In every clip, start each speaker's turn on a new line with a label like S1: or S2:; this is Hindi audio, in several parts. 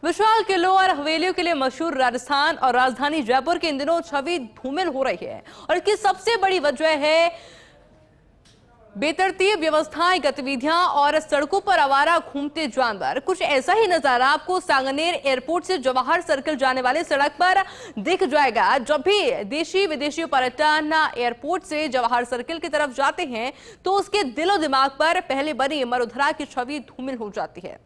S1: विशाल किलों और हवेलियों के लिए मशहूर राजस्थान और राजधानी जयपुर की इन दिनों छवि धूमिल हो रही है और इसकी सबसे बड़ी वजह है बेतरतीब व्यवस्थाएं, गतिविधियां और सड़कों पर आवारा घूमते जानवर। कुछ ऐसा ही नजारा आपको सांगनेर एयरपोर्ट से जवाहर सर्कल जाने वाली सड़क पर दिख जाएगा। जब भी देशी विदेशी पर्यटन एयरपोर्ट से जवाहर सर्कल की तरफ जाते हैं तो उसके दिलो दिमाग पर पहले बनी मरुधरा की छवि धूमिल हो जाती है।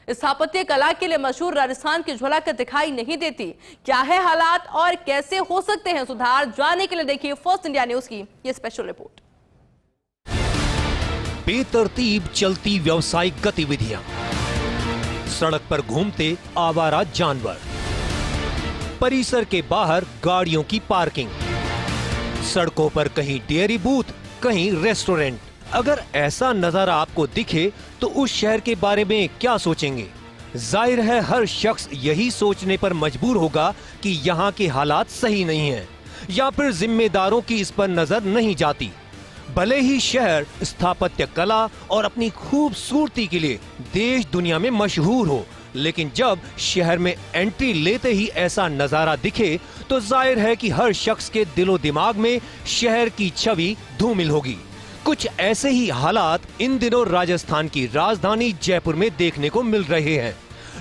S1: स्थापत्य कला के लिए मशहूर राजस्थान की झलक दिखाई नहीं देती। क्या है हालात और कैसे हो सकते हैं सुधार, जानने के लिए देखिए फर्स्ट इंडिया न्यूज की ये स्पेशल रिपोर्ट।
S2: बेतरतीब चलती व्यावसायिक गतिविधियां, सड़क पर घूमते आवारा जानवर, परिसर के बाहर गाड़ियों की पार्किंग, सड़कों पर कहीं डेयरी बूथ, कहीं रेस्टोरेंट। अगर ऐसा नजारा आपको दिखे तो उस शहर के बारे में क्या सोचेंगे? जाहिर है हर शख्स यही सोचने पर मजबूर होगा कि यहाँ के हालात सही नहीं हैं, या फिर जिम्मेदारों की इस पर नजर नहीं जाती। भले ही शहर स्थापत्य कला और अपनी खूबसूरती के लिए देश दुनिया में मशहूर हो, लेकिन जब शहर में एंट्री लेते ही ऐसा नजारा दिखे तो जाहिर है कि हर शख्स के दिलो दिमाग में शहर की छवि धूमिल होगी। कुछ ऐसे ही हालात इन दिनों राजस्थान की राजधानी जयपुर में देखने को मिल रहे हैं।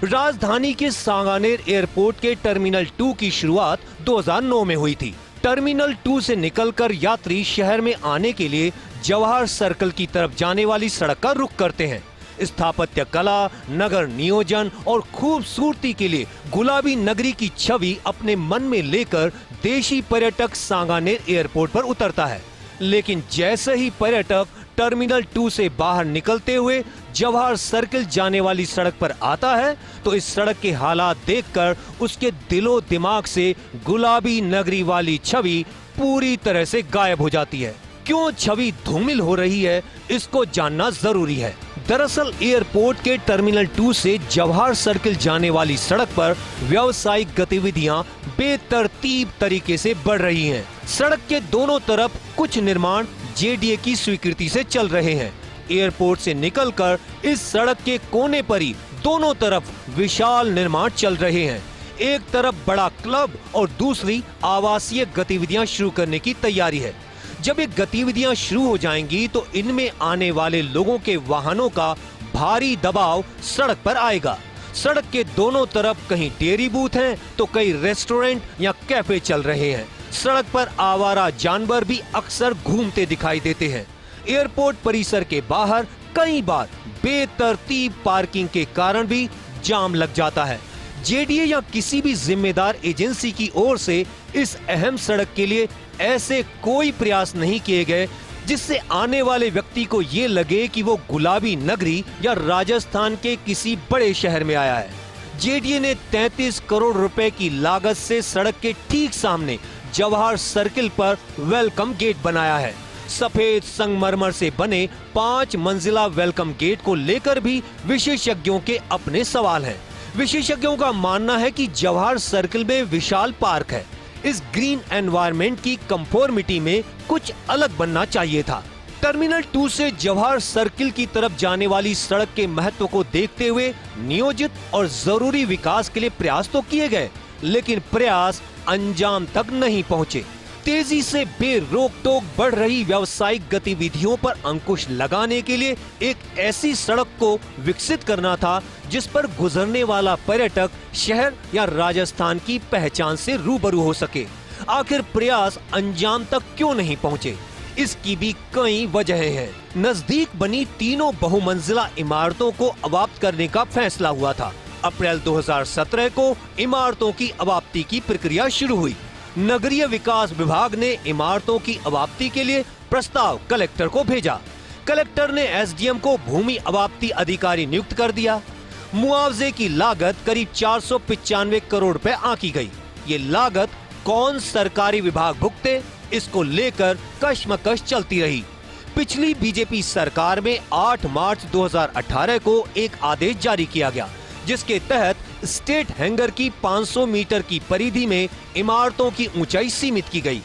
S2: राजधानी के सांगानेर एयरपोर्ट के टर्मिनल 2 की शुरुआत 2009 में हुई थी। टर्मिनल 2 से निकलकर यात्री शहर में आने के लिए जवाहर सर्कल की तरफ जाने वाली सड़क का रुख करते हैं। स्थापत्य कला, नगर नियोजन और खूबसूरती के लिए गुलाबी नगरी की छवि अपने मन में लेकर देशी पर्यटक सांगानेर एयरपोर्ट पर उतरता है। लेकिन जैसे ही पर्यटक टर्मिनल 2 से बाहर निकलते हुए जवाहर सर्कल जाने वाली सड़क पर आता है तो इस सड़क के हालात देखकर उसके दिलो दिमाग से गुलाबी नगरी वाली छवि पूरी तरह से गायब हो जाती है। क्यों छवि धूमिल हो रही है, इसको जानना जरूरी है। दरअसल एयरपोर्ट के टर्मिनल 2 से जवाहर सर्कल जाने वाली सड़क पर व्यावसायिक गतिविधियां बेतरतीब तरीके से बढ़ रही हैं। सड़क के दोनों तरफ कुछ निर्माण जेडीए की स्वीकृति से चल रहे हैं। एयरपोर्ट से निकलकर इस सड़क के कोने पर ही दोनों तरफ विशाल निर्माण चल रहे हैं। एक तरफ बड़ा क्लब और दूसरी आवासीय गतिविधियां शुरू करने की तैयारी है। जब ये गतिविधियां शुरू हो जाएंगी तो इनमें आने वाले लोगों के वाहनों का भारी दबाव सड़क पर आएगा। सड़क के दोनों तरफ कहीं डेयरी बूथ हैं तो कई रेस्टोरेंट या कैफे चल रहे हैं। सड़क पर आवारा जानवर भी अक्सर घूमते दिखाई देते हैं। एयरपोर्ट परिसर के बाहर कई बार बेतरतीब पार्किंग के कारण भी जाम लग जाता है। जेडीए या किसी भी जिम्मेदार एजेंसी की ओर से इस अहम सड़क के लिए ऐसे कोई प्रयास नहीं किए गए जिससे आने वाले व्यक्ति को ये लगे कि वो गुलाबी नगरी या राजस्थान के किसी बड़े शहर में आया है। जेडीए ने 33 करोड़ रुपए की लागत से सड़क के ठीक सामने जवाहर सर्कल पर वेलकम गेट बनाया है। सफेद संगमरमर से बने 5 मंजिला वेलकम गेट को लेकर भी विशेषज्ञों के अपने सवाल हैं। विशेषज्ञों का मानना है कि जवाहर सर्कल में विशाल पार्क है। इस ग्रीन एनवायरनमेंट की कंफर्मिटी में कुछ अलग बनना चाहिए था। टर्मिनल 2 से जवाहर सर्कल की तरफ जाने वाली सड़क के महत्व को देखते हुए नियोजित और जरूरी विकास के लिए प्रयास तो किए गए, लेकिन प्रयास अंजाम तक नहीं पहुंचे। तेजी से बेरोक टोक बढ़ रही व्यावसायिक गतिविधियों पर अंकुश लगाने के लिए एक ऐसी सड़क को विकसित करना था जिस पर गुजरने वाला पर्यटक शहर या राजस्थान की पहचान से रूबरू हो सके। आखिर प्रयास अंजाम तक क्यों नहीं पहुंचे? इसकी भी कई वजहें हैं। नजदीक बनी तीनों बहुमंजिला इमारतों को अबाप्त करने का फैसला हुआ था। अप्रैल 2017 को इमारतों की अबाप्ती की प्रक्रिया शुरू हुई। नगरीय विकास विभाग ने इमारतों की अबाप्ती के लिए प्रस्ताव कलेक्टर को भेजा। कलेक्टर ने एसडीएम को भूमि अबाप्ती अधिकारी नियुक्त कर दिया। मुआवजे की लागत करीब 495 करोड़ रुपए आंकी गई। ये लागत कौन सरकारी विभाग भुगते, इसको लेकर कशमकश चलती रही। पिछली बीजेपी सरकार में 8 मार्च 2018 को एक आदेश जारी किया गया जिसके तहत स्टेट हैंगर की 500 मीटर की परिधि में इमारतों की ऊंचाई सीमित की गई।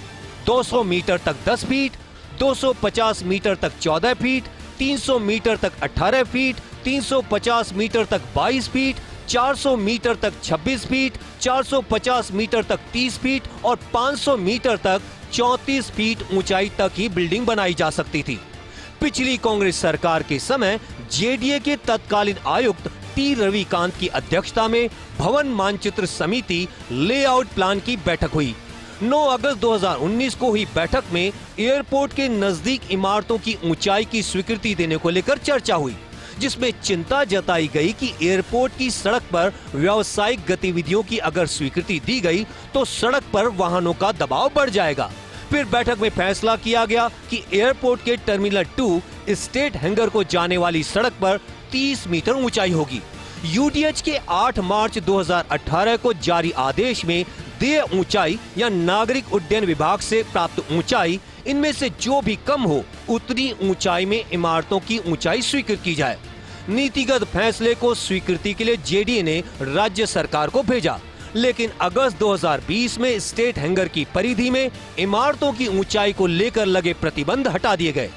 S2: 200 मीटर तक 10 फीट, 250 मीटर तक 14 फीट, 300 मीटर तक 18 फीट, 350 मीटर तक 22 फीट, 400 मीटर तक 26 फीट, 450 मीटर तक 30 फीट और 500 मीटर तक 34 फीट ऊंचाई तक ही बिल्डिंग बनाई जा सकती थी। पिछली कांग्रेस सरकार के समय जेडीए के तत्कालीन आयुक्त टी रविकांत की अध्यक्षता में भवन मानचित्र समिति लेआउट प्लान की बैठक हुई। 9 अगस्त 2019 को हुई बैठक में एयरपोर्ट के नजदीक इमारतों की ऊंचाई की स्वीकृति देने को लेकर चर्चा हुई, जिसमें चिंता जताई गई कि एयरपोर्ट की सड़क पर व्यावसायिक गतिविधियों की अगर स्वीकृति दी गई तो सड़क पर वाहनों का दबाव बढ़ जाएगा। फिर बैठक में फैसला किया गया कि एयरपोर्ट के टर्मिनल 2 स्टेट हैंगर को जाने वाली सड़क पर 30 मीटर ऊंचाई होगी। यूडीएच के 8 मार्च 2018 को जारी आदेश में देय ऊंचाई या नागरिक उड्डयन विभाग से प्राप्त ऊंचाई, इनमें से जो भी कम हो उतनी ऊंचाई में इमारतों की ऊंचाई स्वीकृत की जाए। नीतिगत फैसले को स्वीकृति के लिए जेडीए ने राज्य सरकार को भेजा, लेकिन अगस्त 2020 में स्टेट हैंगर की परिधि में इमारतों की ऊंचाई को लेकर लगे प्रतिबंध हटा दिए गए।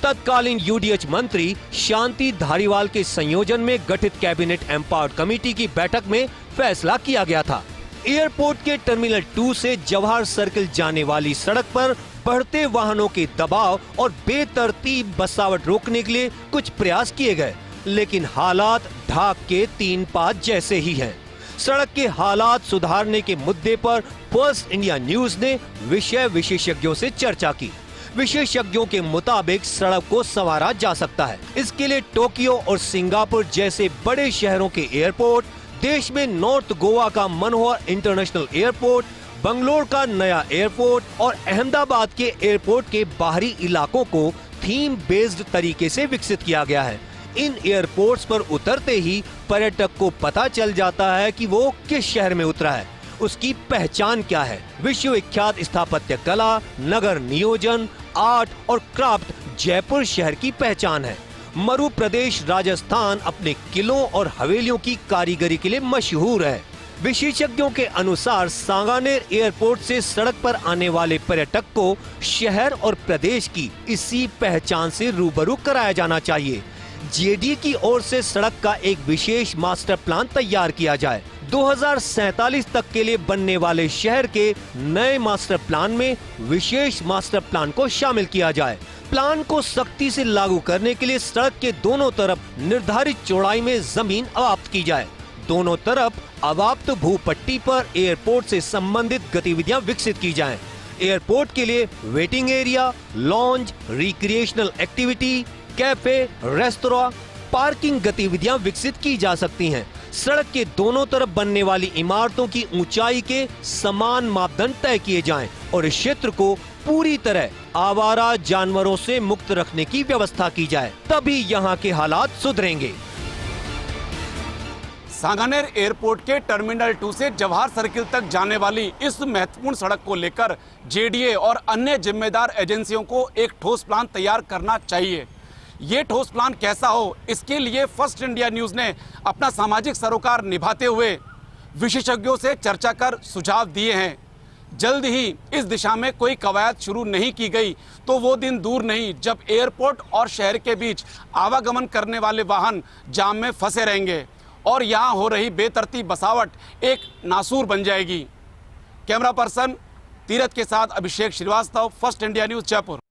S2: तत्कालीन यूडीएच मंत्री शांति धारीवाल के संयोजन में गठित कैबिनेट एम्पावर्ड कमेटी की बैठक में फैसला किया गया था। एयरपोर्ट के टर्मिनल 2 से जवाहर सर्किल जाने वाली सड़क पर बढ़ते वाहनों के दबाव और बेतरतीब बसावट रोकने के लिए कुछ प्रयास किए गए, लेकिन हालात ढाक के 3 पात जैसे ही हैं। सड़क के हालात सुधारने के मुद्दे पर फर्स्ट इंडिया न्यूज ने विषय विशेषज्ञों से चर्चा की। विशेषज्ञों के मुताबिक सड़क को संवारा जा सकता है। इसके लिए टोक्यो और सिंगापुर जैसे बड़े शहरों के एयरपोर्ट, देश में नॉर्थ गोवा का मनोहर इंटरनेशनल एयरपोर्ट, बंगलोर का नया एयरपोर्ट और अहमदाबाद के एयरपोर्ट के बाहरी इलाकों को थीम बेस्ड तरीके से विकसित किया गया है। इन एयरपोर्ट्स पर उतरते ही पर्यटक को पता चल जाता है कि वो किस शहर में उतरा है, उसकी पहचान क्या है। विश्वविख्यात स्थापत्य कला, नगर नियोजन, आर्ट और क्राफ्ट जयपुर शहर की पहचान है। मरु प्रदेश राजस्थान अपने किलों और हवेलियों की कारीगरी के लिए मशहूर है। विशेषज्ञों के अनुसार सांगानेर एयरपोर्ट से सड़क पर आने वाले पर्यटक को शहर और प्रदेश की इसी पहचान से रूबरू कराया जाना चाहिए। जेडीए की ओर से सड़क का एक विशेष मास्टर प्लान तैयार किया जाए। 2047 तक के लिए बनने वाले शहर के नए मास्टर प्लान में विशेष मास्टर प्लान को शामिल किया जाए। प्लान को सख्ती से लागू करने के लिए सड़क के दोनों तरफ निर्धारित चौड़ाई में जमीन अवाप्त की जाए। दोनों तरफ अवाप्त भूपट्टी पर एयरपोर्ट से संबंधित गतिविधियां विकसित की जाएं। एयरपोर्ट के लिए waiting area, lounge, recreational activity, cafe, restaurant, parking गतिविधियां विकसित की जा सकती हैं। सड़क के दोनों तरफ बनने वाली इमारतों की ऊंचाई के समान मापदंड तय किए जाएं और इस क्षेत्र को पूरी तरह आवारा जानवरों से मुक्त रखने की व्यवस्था की जाए, तभी यहाँ के हालात सुधरेंगे।
S3: सांगानेर एयरपोर्ट के टर्मिनल 2 से जवाहर सर्किल तक जाने वाली इस महत्वपूर्ण सड़क को लेकर जेडीए और अन्य जिम्मेदार एजेंसियों को एक ठोस प्लान तैयार करना चाहिए। ये ठोस प्लान कैसा हो, इसके लिए फर्स्ट इंडिया न्यूज़ ने अपना सामाजिक सरोकार निभाते हुए विशेषज्ञों से चर्चा कर सुझाव दिए हैं। जल्द ही इस दिशा में कोई कवायद शुरू नहीं की गई तो वो दिन दूर नहीं जब एयरपोर्ट और शहर के बीच आवागमन करने वाले वाहन जाम में फंसे रहेंगे और यहाँ हो रही बेतरतीब बसावट एक नासूर बन जाएगी। कैमरा पर्सन तीरथ के साथ Abhishek Srivastava, First India News, Jaipur.